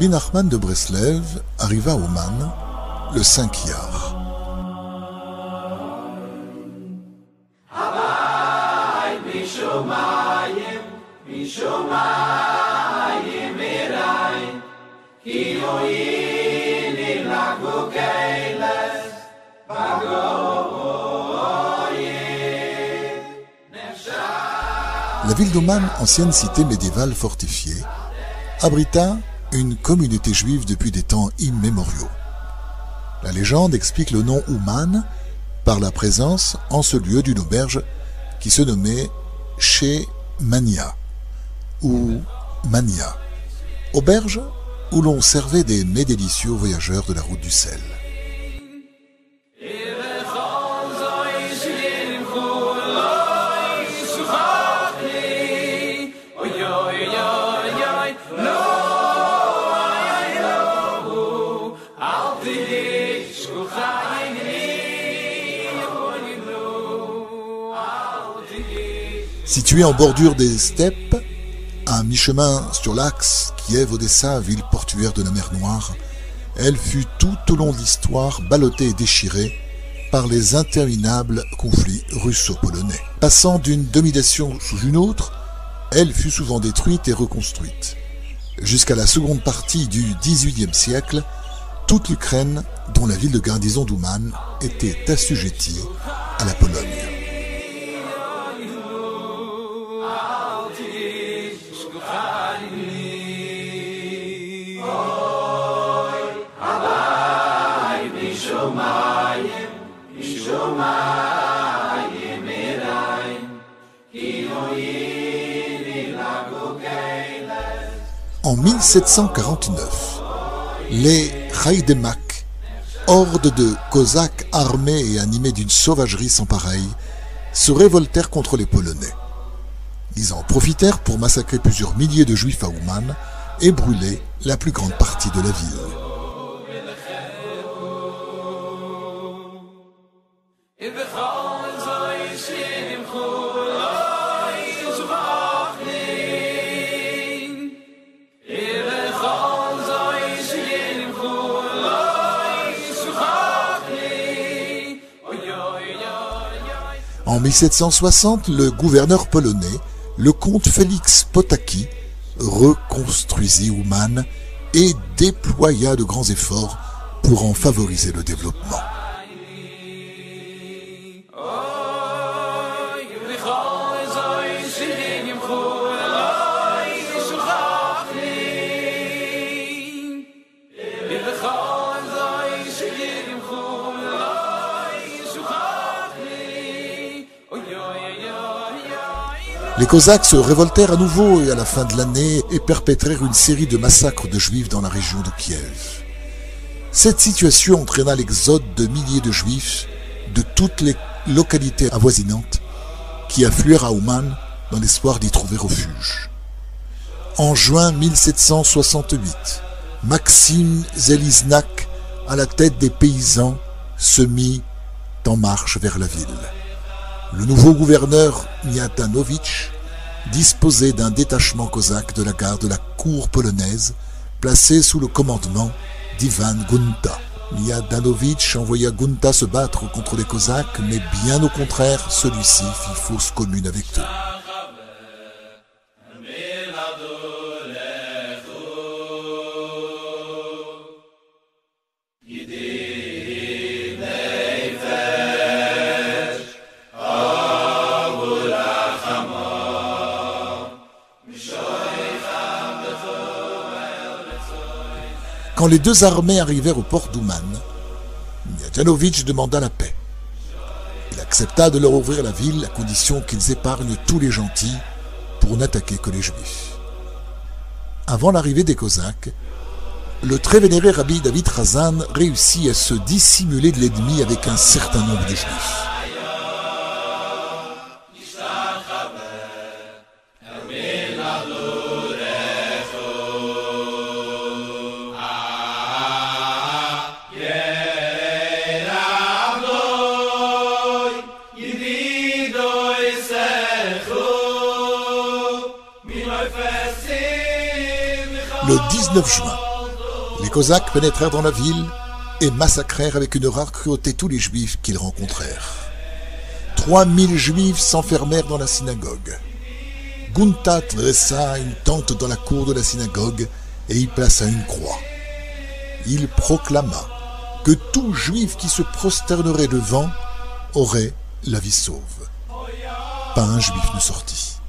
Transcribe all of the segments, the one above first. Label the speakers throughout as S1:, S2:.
S1: Rabbi Nachman de Breslev arriva à Ouman le 5 Iyar. La ville d'Ouman, ancienne cité médiévale fortifiée, abrita une communauté juive depuis des temps immémoriaux. La légende explique le nom Ouman par la présence en ce lieu d'une auberge qui se nommait Chez Mania ou Mania, auberge où l'on servait des mets délicieux aux voyageurs de la route du sel. Située en bordure des steppes, à mi-chemin sur l'axe Kiev-Odessa, ville portuaire de la mer Noire, elle fut tout au long de l'histoire ballottée et déchirée par les interminables conflits russo-polonais. Passant d'une domination sous une autre, elle fut souvent détruite et reconstruite. Jusqu'à la seconde partie du XVIIIe siècle, toute l'Ukraine, dont la ville de garnison d'Ouman, était assujettie à la Pologne. En 1749, les Haïdemak, horde de Cosaques armés et animés d'une sauvagerie sans pareille, se révoltèrent contre les Polonais. Ils en profitèrent pour massacrer plusieurs milliers de Juifs à Ouman et brûler la plus grande partie de la ville. En 1760, le gouverneur polonais, le comte Félix Potocki, reconstruisit Ouman et déploya de grands efforts pour en favoriser le développement. Les Cosaques se révoltèrent à nouveau à la fin de l'année et perpétrèrent une série de massacres de Juifs dans la région de Kiev. Cette situation entraîna l'exode de milliers de Juifs de toutes les localités avoisinantes qui affluèrent à Ouman dans l'espoir d'y trouver refuge. En juin 1768, Maxime Zeliznak, à la tête des paysans, se mit en marche vers la ville. Le nouveau gouverneur Miatanovitch disposait d'un détachement cosaque de la garde de la cour polonaise, placé sous le commandement d'Ivan Gunta. Miatanovitch envoya Gunta se battre contre les Cosaques, mais bien au contraire, celui-ci fit fausse commune avec eux. Quand les deux armées arrivèrent au port d'Ouman, Miatanovitch demanda la paix. Il accepta de leur ouvrir la ville à condition qu'ils épargnent tous les gentils pour n'attaquer que les Juifs. Avant l'arrivée des Cosaques, le très vénéré Rabbi David Chazan réussit à se dissimuler de l'ennemi avec un certain nombre de juifs. Le 19 juin, les Cosaques pénétrèrent dans la ville et massacrèrent avec une rare cruauté tous les Juifs qu'ils rencontrèrent. 3000 Juifs s'enfermèrent dans la synagogue. Gunta dressa une tente dans la cour de la synagogue et y plaça une croix. Il proclama que tout Juif qui se prosternerait devant aurait la vie sauve. Pas un Juif ne sortit.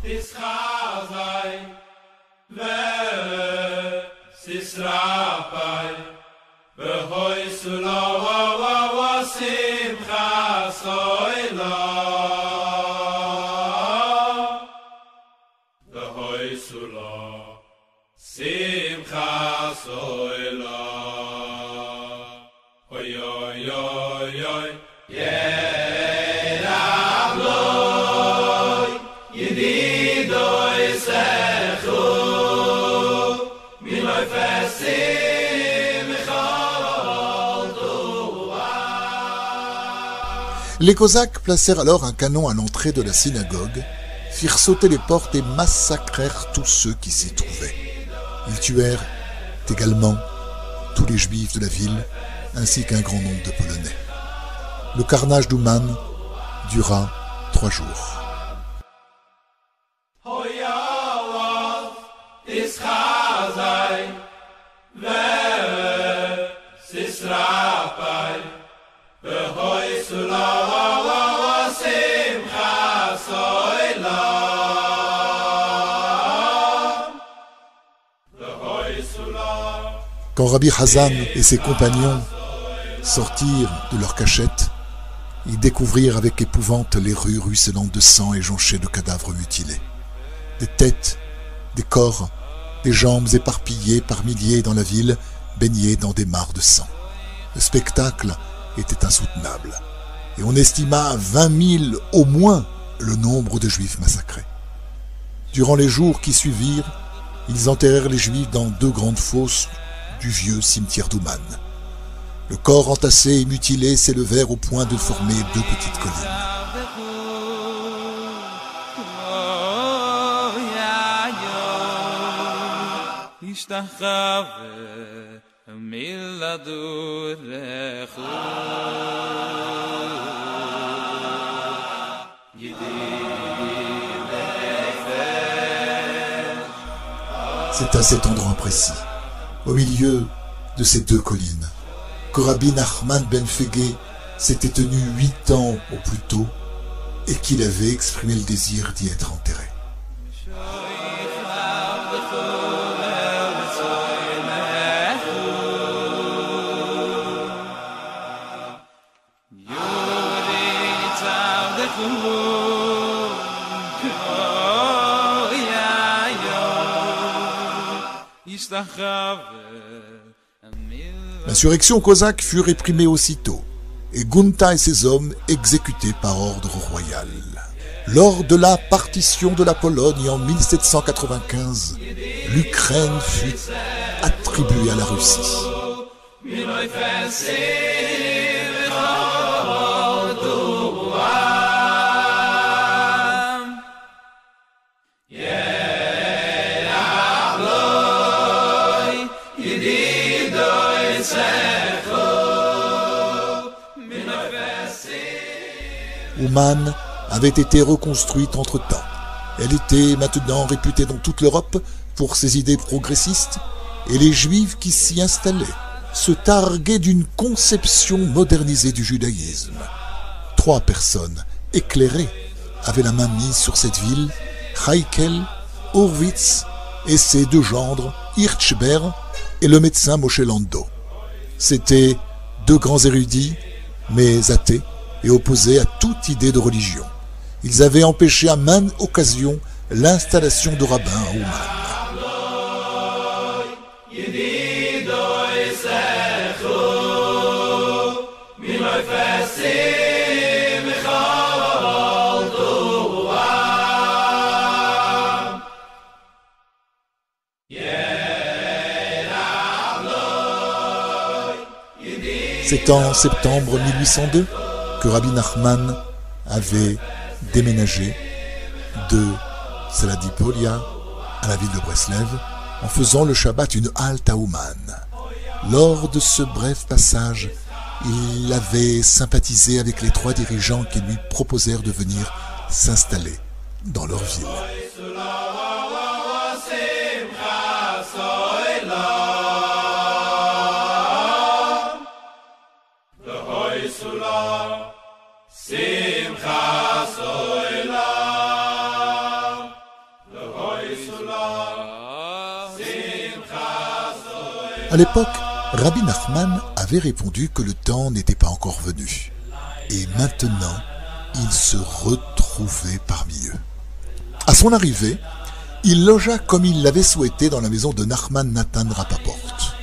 S1: Les Cosaques placèrent alors un canon à l'entrée de la synagogue, firent sauter les portes et massacrèrent tous ceux qui s'y trouvaient. Ils tuèrent également tous les Juifs de la ville, ainsi qu'un grand nombre de Polonais. Le carnage d'Uman dura 3 jours. Quand Rabbi Chazan et ses compagnons sortirent de leur cachette, ils découvrirent avec épouvante les rues ruisselantes de sang et jonchées de cadavres mutilés. Des têtes, des corps, des jambes éparpillées par milliers dans la ville, baignées dans des mares de sang. Le spectacle était insoutenable, et on estima à 20 000 au moins le nombre de Juifs massacrés. Durant les jours qui suivirent, ils enterrèrent les Juifs dans 2 grandes fosses du vieux cimetière d'Uman. Le corps entassé et mutilé s'élevèrent au point de former 2 petites collines. C'est à cet endroit précis, au milieu de ces 2 collines, que Rabbi Nachman ben Feghe s'était tenu 8 ans au plus tôt et qu'il avait exprimé le désir d'y être enterré. L'insurrection cosaque fut réprimée aussitôt, et Gunta et ses hommes exécutés par ordre royal. Lors de la partition de la Pologne en 1795, l'Ukraine fut attribuée à la Russie. Uman avait été reconstruite entre-temps. Elle était maintenant réputée dans toute l'Europe pour ses idées progressistes, et les Juifs qui s'y installaient se targuaient d'une conception modernisée du judaïsme. 3 personnes éclairées avaient la main mise sur cette ville, Heikel, Horwitz et ses 2 gendres, Hirschber et le médecin Moshe Lando. C'étaient 2 grands érudits, mais athées, et opposés à toute idée de religion. Ils avaient empêché à maintes occasions l'installation de rabbins à Uman. C'est en septembre 1802 que Rabbi Nachman avait déménagé de Saladipolia à la ville de Breslev en faisant le Shabbat une halte à Ouman. Lors de ce bref passage, il avait sympathisé avec les 3 dirigeants qui lui proposèrent de venir s'installer dans leur ville. À l'époque, Rabbi Nachman avait répondu que le temps n'était pas encore venu. Et maintenant, il se retrouvait parmi eux. À son arrivée, il logea comme il l'avait souhaité dans la maison de Nachman Natan Rapaport.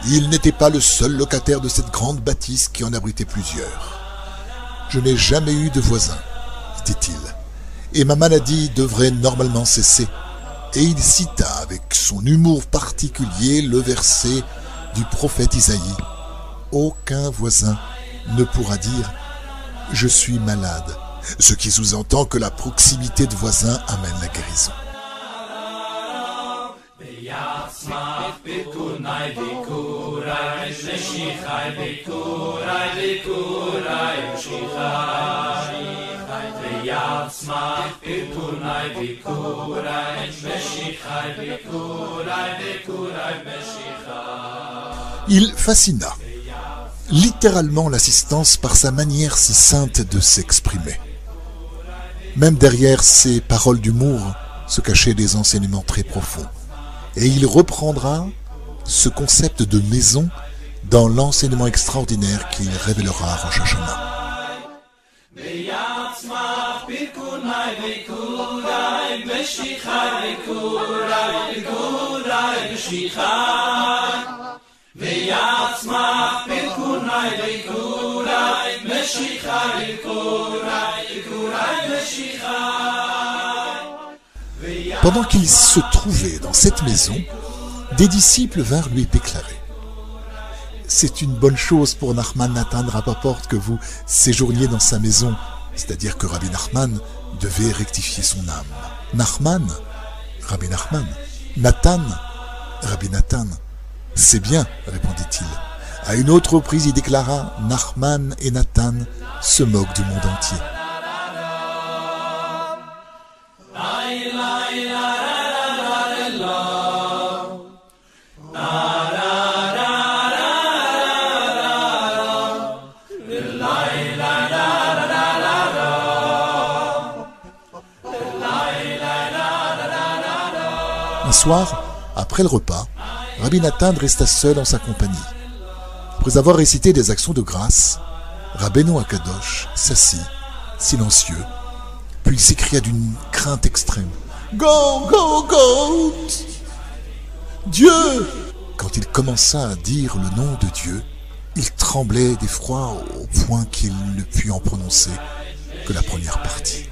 S1: Il n'était pas le seul locataire de cette grande bâtisse qui en abritait plusieurs. « Je n'ai jamais eu de voisin, dit-il, et ma maladie devrait normalement cesser. » Et il cita avec son humour particulier le verset du prophète Isaïe. « Aucun voisin ne pourra dire « Je suis malade », ce qui sous-entend que la proximité de voisins amène la guérison. Il fascina littéralement l'assistance par sa manière si sainte de s'exprimer. Même derrière ses paroles d'humour se cachaient des enseignements très profonds. Et il reprendra ce concept de maison dans l'enseignement extraordinaire qu'il révélera à Rosh Hashanah. Pendant qu'il se trouvait dans cette maison, des disciples vinrent lui déclarer: « C'est une bonne chose pour Nachman Natan Rapaport que vous séjourniez dans sa maison. » C'est-à-dire que Rabbi Nachman devait rectifier son âme. Nachman, Rabbi Nachman. Nathan, Rabbi Nathan. « C'est bien, répondit-il. » À une autre reprise, il déclara: « Nachman et Nathan se moquent du monde entier. » Un soir, après le repas, Rabbi Nathan resta seul en sa compagnie. Après avoir récité des actions de grâce, Rabbeinu Akadosh s'assit, silencieux, puis il s'écria d'une crainte extrême: « Go, go, go ! Dieu !» Quand il commença à dire le nom de Dieu, il tremblait d'effroi au point qu'il ne put en prononcer que la première partie.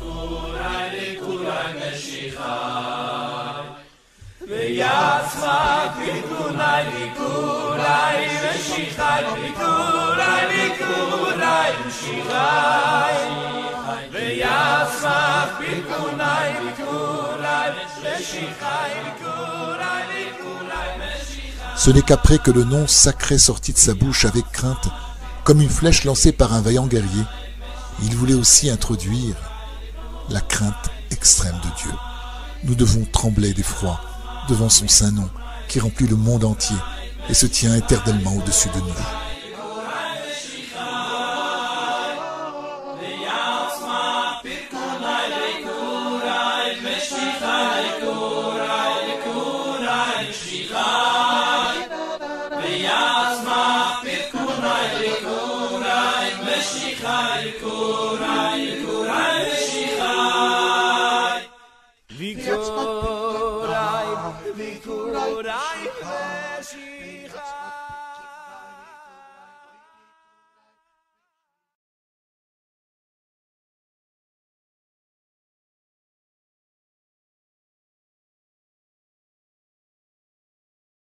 S1: Ce n'est qu'après que le nom sacré sortit de sa bouche avec crainte, comme une flèche lancée par un vaillant guerrier, il voulait aussi introduire la crainte extrême de Dieu. Nous devons trembler d'effroi devant son saint nom qui remplit le monde entier et se tient éternellement au-dessus de nous.
S2: Vikurai,